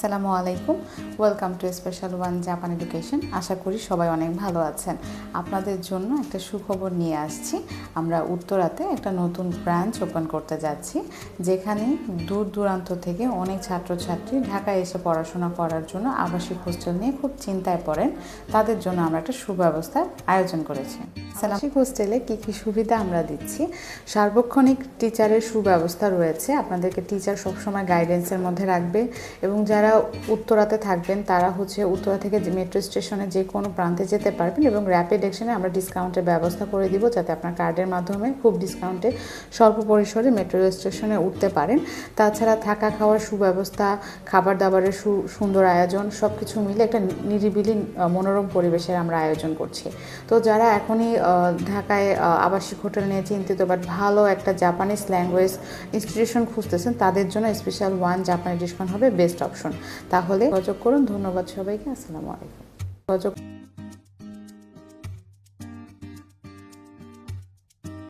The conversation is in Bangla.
আসসালামু আলাইকুম, welcome to special one Japan education. আশা করি সবাই অনেক ভালো আছেন। আপনাদের জন্য একটা সুখবর নিয়ে আসছি। আমরা উত্তরাতে একটা নতুন ব্রাঞ্চ ওপেন করতে যাচ্ছি, যেখানে দূর দূরান্ত থেকে অনেক ছাত্রছাত্রী ঢাকায় এসে পড়াশোনা করার জন্য আবাসিক হোস্টেল নিয়ে খুব চিন্তায় পড়েন। তাদের জন্য আমরা একটা সুব্যবস্থার আয়োজন করেছি। আবাসিক হোস্টেলে কী কী সুবিধা আমরা দিচ্ছি? সার্বক্ষণিক টিচারের সুব্যবস্থা রয়েছে। আপনাদেরকে টিচার সবসময় গাইডেন্সের মধ্যে রাখবে এবং যারা উত্তরাতে থাকবেন তারা উত্তরা থেকে মেট্রো স্টেশনে যে কোনো প্রান্তে যেতে পারবেন এবং র্যাপিড অ্যাকশনে আমরা ডিসকাউন্টের ব্যবস্থা করে দিব, যাতে আপনার কার্ডের মাধ্যমে খুব ডিসকাউন্টে স্বল্প পরিসরে মেট্রো স্টেশনে উঠতে পারেন। তাছাড়া থাকা খাওয়ার সুব্যবস্থা, খাবার দাবারের সুন্দর আয়োজন, সব কিছু মিলে একটা নিরিবিলি মনোরম পরিবেশের আমরা আয়োজন করছি। তো যারা এখনই ঢাকায় আবাসিক হোটেল নিয়ে চিন্তিত বাট ভালো একটা জাপানিজ ল্যাঙ্গুয়েজ ইনস্টিটিউশন খুঁজতেছেন, তাদের জন্য স্পেশাল ওয়ান জাপান এডুকেশন হবে বেস্ট অপশন। তাহলে যোগাযোগ করুন। ধন্যবাদ সবাইকে। আসসালামু আলাইকুম।